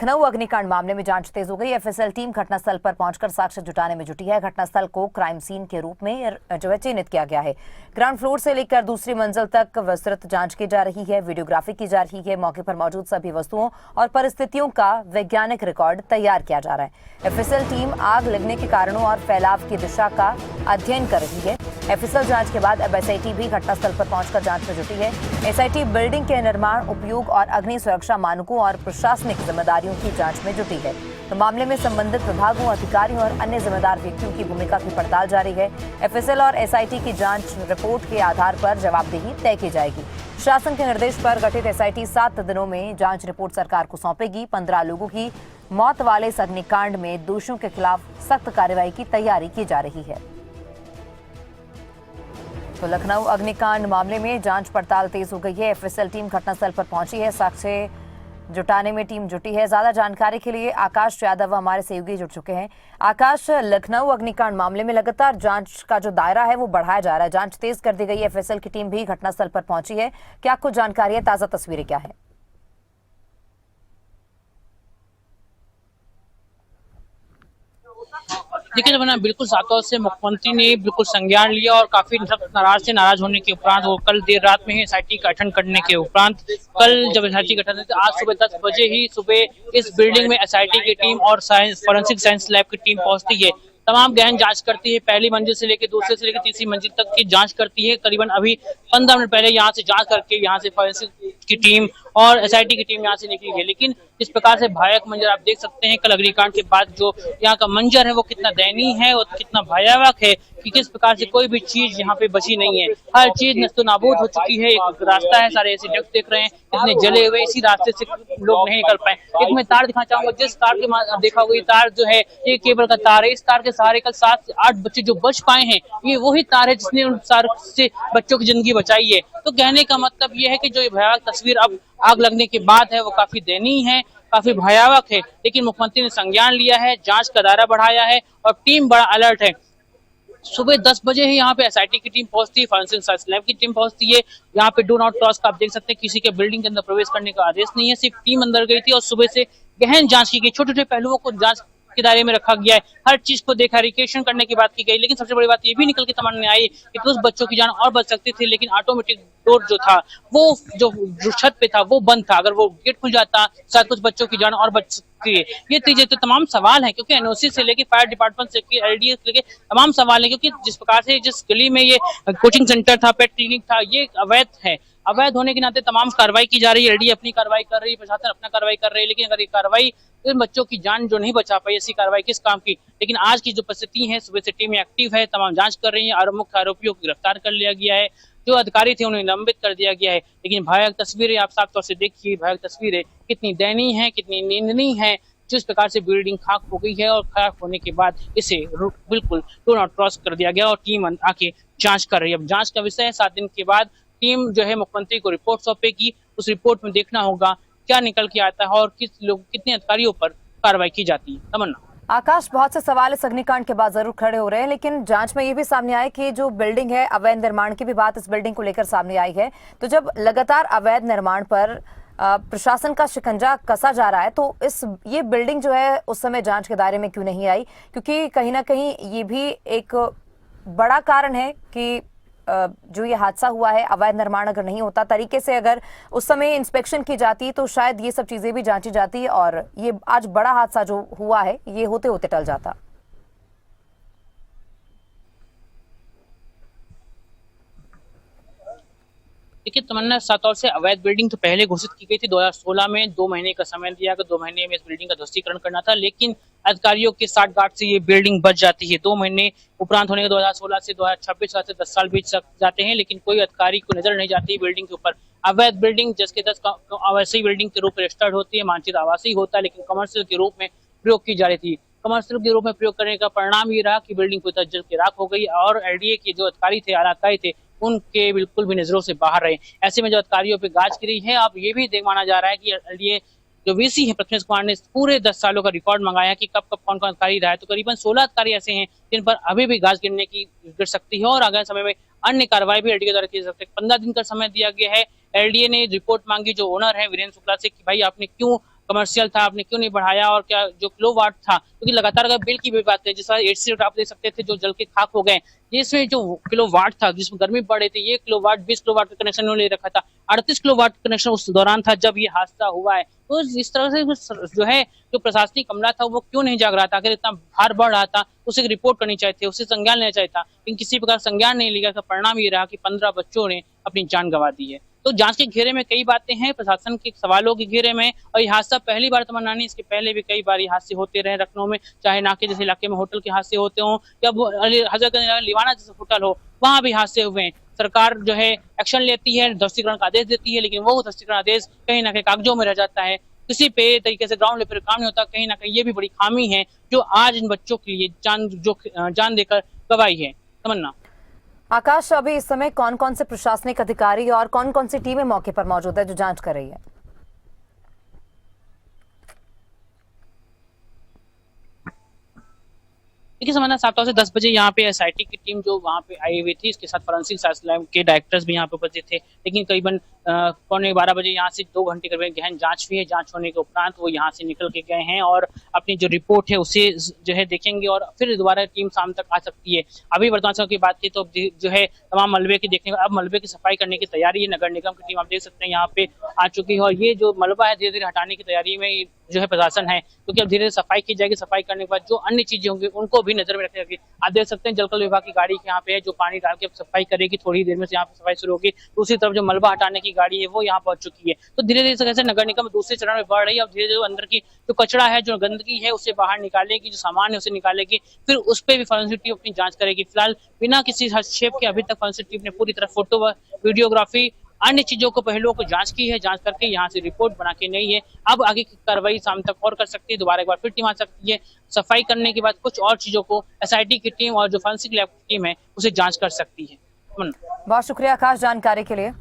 लखनऊ अग्निकांड मामले में जांच तेज हो गई। एफएसएल टीम घटनास्थल पर पहुंचकर साक्ष्य जुटाने में जुटी है। घटनास्थल को क्राइम सीन के रूप में जो है चिन्हित किया गया है। ग्राउंड फ्लोर से लेकर दूसरी मंजिल तक विस्तृत जांच की जा रही है, वीडियोग्राफी की जा रही है। मौके पर मौजूद सभी वस्तुओं और परिस्थितियों का वैज्ञानिक रिकॉर्ड तैयार किया जा रहा है। एफएसएल टीम आग लगने के कारणों और फैलाव की दिशा का अध्ययन कर रही है। एफएसएल जांच के बाद अब एसआईटी भी घटनास्थल पर पहुंचकर जांच में जुटी है। एसआईटी बिल्डिंग के निर्माण, उपयोग और अग्नि सुरक्षा मानकों और प्रशासनिक जिम्मेदारियों की जांच में जुटी है। तो मामले में संबंधित विभागों, अधिकारियों और अन्य जिम्मेदार व्यक्तियों की भूमिका की पड़ताल जारी है। एफएसएल और एसआईटी की जांच रिपोर्ट के आधार पर जवाबदेही तय की जाएगी। शासन के निर्देश पर गठित एसआईटी 7 दिनों में जांच रिपोर्ट सरकार को सौंपेगी। 15 लोगों की मौत वाले इस अग्निकांड में दोषियों के खिलाफ सख्त कार्रवाई की तैयारी की जा रही है। तो लखनऊ अग्निकांड मामले में जांच पड़ताल तेज हो गई है। एफएसएल टीम घटनास्थल पर पहुंची है, साक्ष्य जुटाने में टीम जुटी है। ज्यादा जानकारी के लिए आकाश यादव हमारे सहयोगी जुड़ चुके हैं। आकाश, लखनऊ अग्निकांड मामले में लगातार जांच का जो दायरा है वो बढ़ाया जा रहा है, जांच तेज कर दी गई है। एफएसएल की टीम भी घटनास्थल पर पहुंची है। क्या कुछ जानकारी है, ताजा तस्वीरें क्या है? देखिए तमन्ना, बिल्कुल सात तौर से मुख्यमंत्री ने बिल्कुल संज्ञान लिया और काफी नाराज होने के उपरांत वो कल देर रात में ही एसआईटी का गठन करने के उपरांत कल जब एसआईटी गठन हुई तो आज सुबह 10 बजे ही सुबह इस बिल्डिंग में एसआईटी की टीम और फॉरेंसिक साइंस लैब की टीम पहुंचती है। तमाम गहन जांच करती है, पहली मंजिल से लेकर दूसरे से लेकर तीसरी मंजिल तक की जांच करती है। करीबन अभी 15 मिनट पहले यहाँ से जांच करके यहाँ से फॉरेंसिक की टीम और एसआईटी की टीम यहाँ से निकली है। लेकिन इस प्रकार से भयावह मंजर आप देख सकते हैं, कल अग्निकांड के बाद जो यहाँ का मंजर है वो कितना दयनीय है और कितना भयावह है कि किस प्रकार से कोई भी चीज यहाँ पे बची नहीं है। हर चीज नस्तो नाबूद हो चुकी है। एक रास्ता है, सारे ऐसे डक्ट देख रहे हैं कितने जले हुए, इसी रास्ते से लोग नहीं निकल पाए। एक मैं तार दिखाना चाहूंगा, जिस तार के देखा होगा, ये तार जो है ये केबल का तार है। इस तार के सहारे कल 7 से 8 बच्चे जो बच पाए हैं, ये वही तार है जिसने उन तार से बच्चों की जिंदगी बचाई है। तो कहने का मतलब ये है कि जो ये भयावह तस्वीर अब आग लगने के बाद है वो काफी दयनीय है, काफी भयावह है। लेकिन मुख्यमंत्री ने संज्ञान लिया है, जांच का दायरा बढ़ाया है और टीम बड़ा अलर्ट है। सुबह 10 बजे ही यहाँ पे एसआईटी की टीम पहुंचती है, फॉरेंसिक साइंस लैब की टीम पहुंचती है। यहाँ पे डू नॉट क्रॉस का आप देख सकते हैं, किसी के बिल्डिंग के अंदर प्रवेश करने का आदेश नहीं है, सिर्फ टीम अंदर गई थी और सुबह से गहन जांच की गई। छोटे छोटे पहलुओं को जांच के दायरे में रखा गया है, हर चीज को देखा, रिकेशन करने की बात की गई। लेकिन सबसे बड़ी बात ये भी निकल के सामने आई कि कुछ बच्चों की जान और बच सकती थी, लेकिन ऑटोमेटिक डोर जो था वो जो छत पे था वो बंद था। अगर वो गेट खुल जाता शायद कुछ बच्चों की जान और बच सकती है। ये चीजें तो तमाम सवाल है, क्योंकि एनओसी से लेके फायर डिपार्टमेंट से लेके एलडीए से लेके तमाम सवाल है। क्योंकि जिस प्रकार से जिस गली में ये कोचिंग सेंटर था, पेट क्लिनिक था, ये अवैध है। अवैध होने के नाते तमाम कार्रवाई की जा रही है, एलडीए अपनी कार्रवाई कर रही है, प्रशासन अपना कार्रवाई कर रही है। लेकिन अगर ये कार्रवाई इन बच्चों की जान जो नहीं बचा पाई, ऐसी कार्रवाई किस काम की। लेकिन आज की जो परिस्थिति है, सुबह से टीम एक्टिव है, तमाम जांच कर रही है और मुख्य आरोपियों को गिरफ्तार कर लिया गया है। जो अधिकारी थे उन्हें निलंबित कर दिया गया है। लेकिन भयावह तस्वीरें आप साफ तौर से देखिए, भयावह तस्वीरें कितनी दयनीय है, कितनी निंदनीय है। जिस प्रकार से बिल्डिंग खाक हो गई है और खाक होने के बाद इसे बिल्कुल डू नॉट क्रॉस कर दिया गया और टीम आके जांच कर रही है। अब जांच का विषय है, 7 दिन के बाद टीम जो है मुख्यमंत्री को रिपोर्ट सौंपेगी। उस रिपोर्ट में देखना होगा क्या निकल के आता है और कितने अधिकारियों पर कार्रवाई की जाती है। तमन्ना। आकाश, बहुत से सवाल इस अग्निकांड के बाद जरूर खड़े हो रहे हैं, लेकिन जांच में ये भी सामने आया कि जो बिल्डिंग है, अवैध निर्माण की भी बात इस बिल्डिंग को लेकर सामने आई है। तो जब लगातार अवैध निर्माण पर प्रशासन का शिकंजा कसा जा रहा है, तो ये बिल्डिंग जो है उस समय जांच के दायरे में क्यों नहीं आई? क्योंकि कहीं ना कहीं ये भी एक बड़ा कारण है कि जो ये हादसा हुआ है, अवैध निर्माण अगर नहीं होता तरीके से, अगर उस समय इंस्पेक्शन की जाती तो शायद ये सब चीजें भी जांची जाती और ये आज बड़ा हादसा जो हुआ है ये होते होते टल जाता। देखिए तमन्ना, सात तौर से अवैध बिल्डिंग तो पहले घोषित की गई थी 2016 में। 2 महीने का समय दिया गया, 2 महीने में इस बिल्डिंग का ध्वस्तीकरण करना था। लेकिन अधिकारियों के साठगांठ से ये बिल्डिंग बच जाती है। 2 महीने उपरांत होने के 2016 से 2026 से 10 साल बीत जाते हैं, लेकिन कोई अधिकारी को नजर नहीं जाती बिल्डिंग के ऊपर। अवैध बिल्डिंग 10 के 10 आवासीय बिल्डिंग के रूप में रजिस्टर्ड होती है, मानचित्र आवासीय होता है, लेकिन कमर्शियल के रूप में प्रयोग की जा रही थी। कमर्शियल के रूप में प्रयोग करने का परिणाम ये रहा कि बिल्डिंग पूरी तरह जल के राख हो गई और एलडीए के जो अधिकारी थे, आला अधिकारी थे, उनके बिल्कुल भी नजरों से बाहर रहे। ऐसे में जो अधिकारियों पे गाज गिरी है, अब ये भी माना जा रहा है कि एलडीए जो वीसी है प्रथमेश कुमार ने पूरे 10 सालों का रिकॉर्ड मंगाया कि कब कब कौन कौन अधिकारी रहा है। तो करीबन 16 अधिकारी ऐसे हैं जिन पर अभी भी गाज गिर सकती है और आगामी समय में अन्य कार्रवाई भी एलडीए द्वारा की जा सकती है। 15 दिन का समय दिया गया है। एलडीए ने रिपोर्ट मांगी जो ओनर है वीरेंद्र शुक्ला से कि भाई आपने क्यों कमर्शियल था, आपने क्यों नहीं बढ़ाया, और क्या जो किलोवाट था, क्योंकि लगातार अगर बिल की भी बात करें, जिस तरह एसी आप देख सकते थे जो जल के खाक हो गए, इसमें जो किलोवाट था जिसमें गर्मी बढ़ रही थी, ये किलोवाट 20 किलोवाट का कनेक्शन उन्होंने ले रखा था, 38 किलोवाट कनेक्शन उस दौरान था जब ये हादसा हुआ है। तो इस तरह से जो है जो प्रशासनिक अमला था वो क्यों नहीं जाग रहा था, अगर इतना भार बढ़ रहा था उसे रिपोर्ट करनी चाहिए थी, उसे संज्ञान लेना चाहिए था, लेकिन किसी प्रकार संज्ञान नहीं लिया। परिणाम ये रहा कि 15 बच्चों ने अपनी जान गंवा दी है। तो जांच के घेरे में कई बातें हैं, प्रशासन के सवालों के घेरे में, और ये हादसा पहली बार तमन्ना नहीं, इसके पहले भी कई बार ये हादसे होते रहे लखनऊ में, चाहे नाके जैसे इलाके में होटल के हादसे होते हों, या हजरतगंज लिवाना जैसे होटल हो, वहां भी हादसे हुए हैं। सरकार जो है एक्शन लेती है, ध्वस्तीकरण का आदेश देती है, लेकिन वो ध्वस्तीकरण आदेश कहीं ना कहीं कागजों में रह जाता है, किसी पे तरीके से ग्राउंड लेवल पर काम नहीं होता। कहीं ना कहीं ये भी बड़ी खामी है जो आज इन बच्चों के लिए जान देकर गवाई है। तमन्ना। आकाश, अभी इस समय कौन कौन से प्रशासनिक अधिकारी और कौन कौन सी टीमें मौके पर मौजूद है जो जांच कर रही है? देखिए समझना, 7 से 10 बजे यहाँ पे एसआईटी की टीम जो वहाँ पे आई हुई थी, इसके साथ फॉरेंसिक साइंस लैब के डायरेक्टर्स भी यहाँ पे उपस्थित थे, लेकिन करीबन 11:15 बजे यहाँ से 2 घंटे करीबन गहन जांच हुई है। जांच होने के उपरांत वो यहाँ से निकल के गए हैं और अपनी जो रिपोर्ट है उसे जो है देखेंगे और फिर दोबारा टीम शाम तक आ सकती है। अभी वर्तमान समय की बात की तो जो है तमाम मलबे की देखने, अब मलबे की सफाई करने की तैयारी है। नगर निगम की टीम आप देख सकते हैं यहाँ पे आ चुकी है और ये जो मलबा है धीरे धीरे हटाने की तैयारी में जो है प्रशासन है, क्योंकि अब धीरे धीरे सफाई की जाएगी। सफाई करने के बाद जो अन्य चीजें होंगी उनको भी नजर में रखी जाएगी। आप देख सकते हैं जलकल विभाग की गाड़ी यहाँ पे है जो पानी डाल के सफाई करेगी, थोड़ी देर में यहाँ पे सफाई शुरू होगी। दूसरी तरफ जो मलबा हटाने की गाड़ी है वो यहाँ पहुंच चुकी है। तो धीरे धीरे कैसे नगर निगम दूसरे चरण में बढ़ रही है। अब धीरे धीरे अंदर की जो कचरा है, जो गंदगी है, उसे बाहर निकालेगी, जो सामान है उसे निकालेगी, फिर उस पर भी फॉरेंसिक टीम अपनी जांच करेगी। फिलहाल बिना किसी हस्तक्षेप के अभी तक फॉरेंसिक टीम ने पूरी तरह फोटो, वीडियोग्राफी, अन्य चीजों को, पहलुओं को जांच की है। जांच करके यहाँ से रिपोर्ट बना के नहीं है। अब आगे की कार्रवाई शाम तक और कर सकती है, दोबारा एक बार फिर टीम आ सकती है। सफाई करने के बाद कुछ और चीजों को एसआईटी की टीम और जो फॉरेंसिक लैब की टीम है उसे जांच कर सकती है। बहुत शुक्रिया आकाश जानकारी के लिए।